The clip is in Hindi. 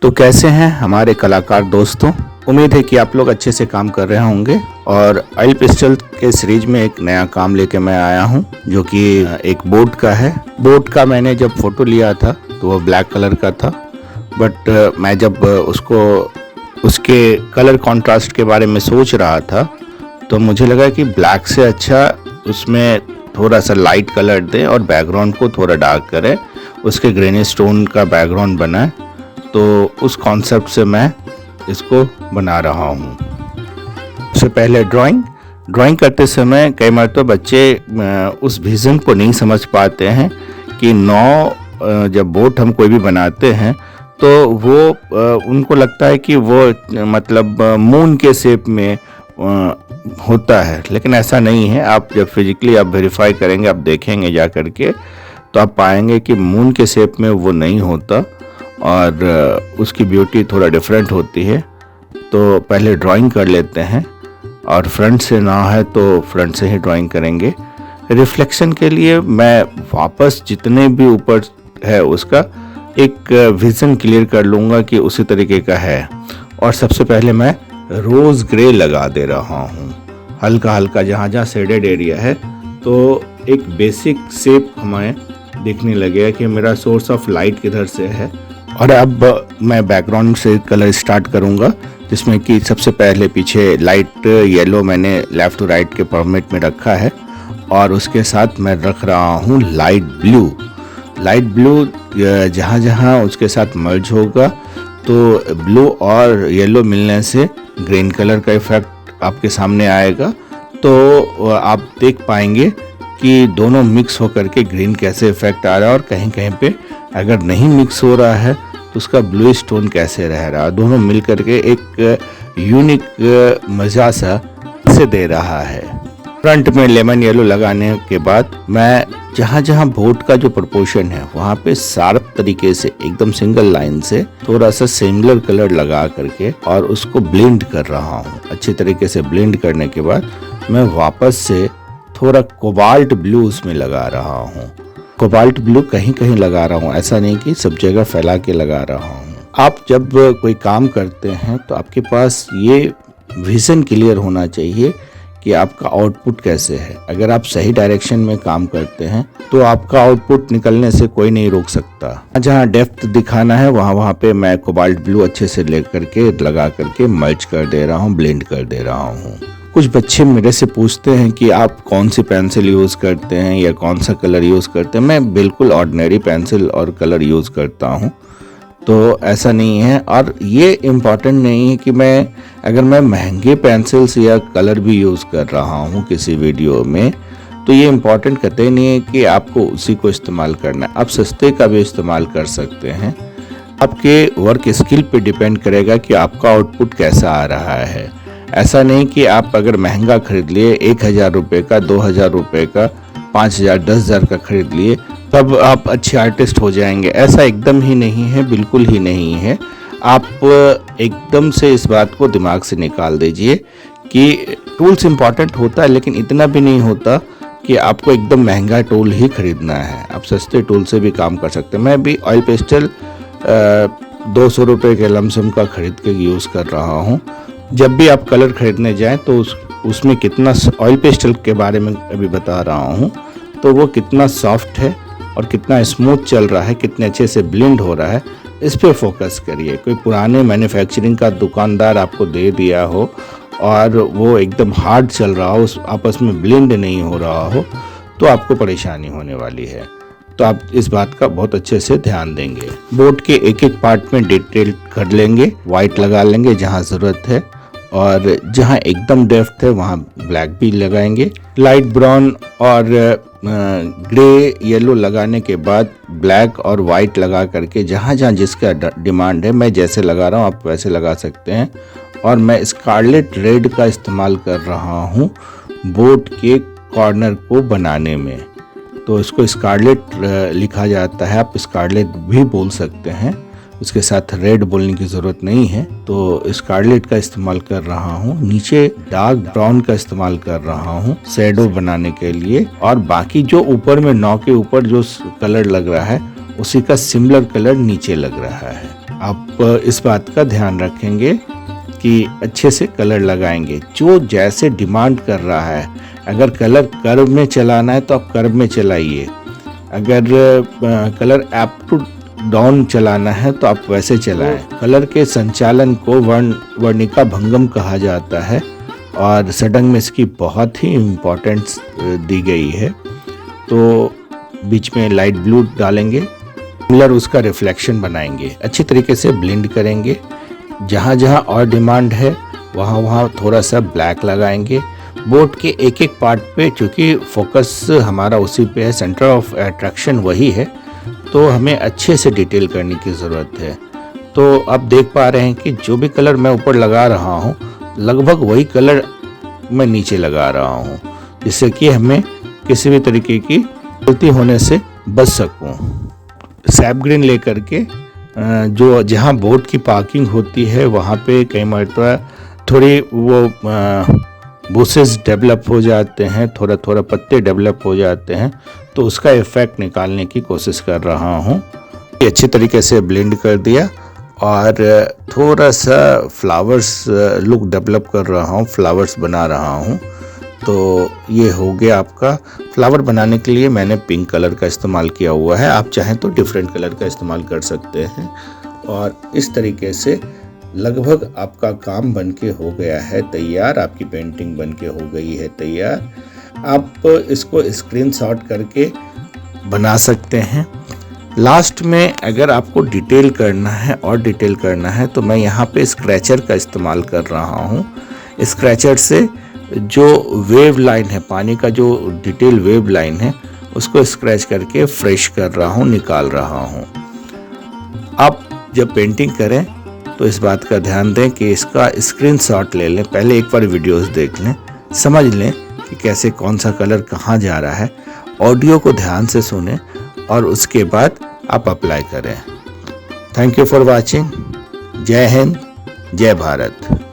तो कैसे हैं हमारे कलाकार दोस्तों। उम्मीद है कि आप लोग अच्छे से काम कर रहे होंगे और ऑयल पेस्टल के सीरीज में एक नया काम लेके मैं आया हूं, जो कि एक बोट का है। बोट का मैंने जब फोटो लिया था तो वो ब्लैक कलर का था, बट मैं जब उसके कलर कॉन्ट्रास्ट के बारे में सोच रहा था तो मुझे लगा कि ब्लैक से अच्छा उसमें थोड़ा सा लाइट कलर दें और बैकग्राउंड को थोड़ा डार्क करें, उसके ग्रेनी स्टोन का बैकग्राउंड बनाए। तो उस कॉन्सेप्ट से मैं इसको बना रहा हूँ। सबसे पहले ड्राइंग करते समय कई बार तो बच्चे उस विज़न को नहीं समझ पाते हैं कि जब बोट हम कोई भी बनाते हैं तो वो उनको लगता है कि वो मतलब मून के शेप में होता है, लेकिन ऐसा नहीं है। आप जब फिजिकली आप वेरीफाई करेंगे, आप देखेंगे जा करके, तो आप पाएंगे कि मून के शेप में वो नहीं होता और उसकी ब्यूटी थोड़ा डिफरेंट होती है। तो पहले ड्राइंग कर लेते हैं, और फ्रंट से ना है तो फ्रंट से ही ड्राइंग करेंगे। रिफ्लेक्शन के लिए मैं वापस जितने भी ऊपर है उसका एक विज़न क्लियर कर लूँगा कि उसी तरीके का है। और सबसे पहले मैं रोज़ ग्रे लगा दे रहा हूँ, हल्का हल्का जहाँ जहाँ शेडेड एरिया है, तो एक बेसिक शेप हमें दिखने लगेगा कि मेरा सोर्स ऑफ लाइट किधर से है। और अब मैं बैकग्राउंड से कलर स्टार्ट करूंगा, जिसमें कि सबसे पहले पीछे लाइट येलो मैंने लेफ़्ट टू राइट के फॉर्मेट में रखा है, और उसके साथ मैं रख रहा हूँ लाइट ब्लू जहाँ जहाँ उसके साथ मर्ज होगा तो ब्लू और येलो मिलने से ग्रीन कलर का इफेक्ट आपके सामने आएगा। तो आप देख पाएंगे कि दोनों मिक्स होकर के ग्रीन कैसे इफेक्ट आ रहा है, और कहीं कहीं पे अगर नहीं मिक्स हो रहा है तो उसका ब्लू स्टोन कैसे रह रहा है। दोनों मिल करके एक यूनिक मज़ा सा से दे रहा है। फ्रंट में लेमन येलो लगाने के बाद मैं जहाँ जहाँ बोट का जो प्रोपोर्शन है वहाँ पे शार्प तरीके से एकदम सिंगल लाइन से थोड़ा सा सिमिलर कलर लगा करके और उसको ब्लेंड कर रहा हूँ। अच्छे तरीके से ब्लेंड करने के बाद मैं वापस से थोड़ा कोबाल्ट ब्लू उसमें लगा रहा हूँ। कोबाल्ट ब्लू कहीं कहीं लगा रहा हूँ, ऐसा नहीं कि सब जगह फैला के लगा रहा हूँ। आप जब कोई काम करते हैं तो आपके पास ये विज़न क्लियर होना चाहिए कि आपका आउटपुट कैसे है। अगर आप सही डायरेक्शन में काम करते हैं तो आपका आउटपुट निकलने से कोई नहीं रोक सकता। जहाँ डेप्थ दिखाना है वहाँ पे मैं कोबाल्ट ब्लू अच्छे से ले करके लगा करके मर्ज कर दे रहा हूँ, ब्लेंड कर दे रहा हूँ। कुछ बच्चे मेरे से पूछते हैं कि आप कौन सी पेंसिल यूज़ करते हैं या कौन सा कलर यूज़ करते हैं। मैं बिल्कुल ऑर्डिनरी पेंसिल और कलर यूज़ करता हूँ, तो ऐसा नहीं है। और ये इम्पॉर्टेंट नहीं है कि अगर मैं महंगे पेंसिल्स या कलर भी यूज़ कर रहा हूँ किसी वीडियो में, तो ये इम्पॉर्टेंट कहते नहीं है कि आपको उसी को इस्तेमाल करना है। आप सस्ते का भी इस्तेमाल कर सकते हैं। आपके वर्क स्किल पे डिपेंड करेगा कि आपका आउटपुट कैसा आ रहा है। ऐसा नहीं कि आप अगर महंगा खरीद लिए 1000 रुपये का, 2000 रुपये का, 5000, 10,000 का खरीद लिए तब आप अच्छे आर्टिस्ट हो जाएंगे। ऐसा एकदम ही नहीं है, बिल्कुल ही नहीं है। आप एकदम से इस बात को दिमाग से निकाल दीजिए कि टूल्स इम्पॉर्टेंट होता है, लेकिन इतना भी नहीं होता कि आपको एकदम महंगा टूल ही खरीदना है। आप सस्ते टूल से भी काम कर सकते हैं। मैं भी ऑयल पेस्टल 200 रुपये के लमसम का खरीद के यूज़ कर रहा हूँ। जब भी आप कलर खरीदने जाएं तो उसमें कितना, ऑयल पेस्टल के बारे में अभी बता रहा हूँ, तो वो कितना सॉफ्ट है और कितना स्मूथ चल रहा है, कितने अच्छे से ब्लेंड हो रहा है, इस पे फोकस करिए। कोई पुराने मैन्युफैक्चरिंग का दुकानदार आपको दे दिया हो और वो एकदम हार्ड चल रहा हो, आपस में ब्लेंड नहीं हो रहा हो, तो आपको परेशानी होने वाली है। तो आप इस बात का बहुत अच्छे से ध्यान देंगे। बोर्ड के एक एक पार्ट में डिटेल कर लेंगे, वाइट लगा लेंगे जहाँ ज़रूरत है, और जहाँ एकदम डेप्थ है वहाँ ब्लैक भी लगाएंगे। लाइट ब्राउन और ग्रे येलो लगाने के बाद ब्लैक और वाइट लगा करके जहाँ जहाँ जिसका डिमांड है, मैं जैसे लगा रहा हूँ आप वैसे लगा सकते हैं। और मैं स्कारलेट रेड का इस्तेमाल कर रहा हूँ बोट के कॉर्नर को बनाने में। तो इसको स्कारलेट लिखा जाता है, आप स्कारलेट भी बोल सकते हैं, उसके साथ रेड बोलने की ज़रूरत नहीं है। तो स्कारलेट का इस्तेमाल कर रहा हूँ। नीचे डार्क ब्राउन का इस्तेमाल कर रहा हूँ शैडो बनाने के लिए, और बाकी जो ऊपर में 9 के ऊपर जो कलर लग रहा है उसी का सिमिलर कलर नीचे लग रहा है। आप इस बात का ध्यान रखेंगे कि अच्छे से कलर लगाएंगे, जो जैसे डिमांड कर रहा है। अगर कलर कर्व में चलाना है तो आप कर्व में चलाइए, अगर कलर अप टू डाउन चलाना है तो आप वैसे चलाएं। कलर के संचालन को वर्णिका भंगम कहा जाता है और सडंग में इसकी बहुत ही इम्पोर्टेंस दी गई है। तो बीच में लाइट ब्लू डालेंगे, कलर उसका रिफ्लेक्शन बनाएंगे, अच्छी तरीके से ब्लेंड करेंगे। जहाँ जहाँ और डिमांड है वहाँ वहाँ थोड़ा सा ब्लैक लगाएंगे। बोट के एक एक पार्ट पे, चूँकि फोकस हमारा उसी पे है, सेंटर ऑफ अट्रैक्शन वही है, तो हमें अच्छे से डिटेल करने की ज़रूरत है। तो आप देख पा रहे हैं कि जो भी कलर मैं ऊपर लगा रहा हूँ लगभग वही कलर मैं नीचे लगा रहा हूँ, जिससे कि हमें किसी भी तरीके की गलती होने से बच सकूँ। सैप ग्रीन लेकर के जो जहाँ बोट की पार्किंग होती है वहाँ पे कई मरतबा थोड़ी वो बुशेस डेवलप हो जाते हैं, थोड़ा थोड़ा पत्ते डेवलप हो जाते हैं, तो उसका इफ़ेक्ट निकालने की कोशिश कर रहा हूँ। अच्छी तरीके से ब्लेंड कर दिया और थोड़ा सा फ्लावर्स लुक डेवलप कर रहा हूँ, फ्लावर्स बना रहा हूँ। तो ये हो गया आपका। फ्लावर बनाने के लिए मैंने पिंक कलर का इस्तेमाल किया हुआ है, आप चाहें तो डिफरेंट कलर का इस्तेमाल कर सकते हैं। और इस तरीके से लगभग आपका काम बनके हो गया है तैयार, आपकी पेंटिंग बनके हो गई है तैयार। आप इसको स्क्रीनशॉट करके बना सकते हैं। लास्ट में अगर आपको डिटेल करना है और डिटेल करना है तो मैं यहाँ पे स्क्रैचर का इस्तेमाल कर रहा हूँ। स्क्रैचर से जो वेव लाइन है, पानी का जो डिटेल वेव लाइन है, उसको स्क्रैच करके फ्रेश कर रहा हूँ, निकाल रहा हूँ। आप जब पेंटिंग करें तो इस बात का ध्यान दें कि इसका स्क्रीनशॉट ले लें, पहले एक बार वीडियोस देख लें, समझ लें कि कैसे कौन सा कलर कहाँ जा रहा है। ऑडियो को ध्यान से सुनें और उसके बाद आप अप्लाई करें। Thank you for watching. जय हिंद, जय भारत।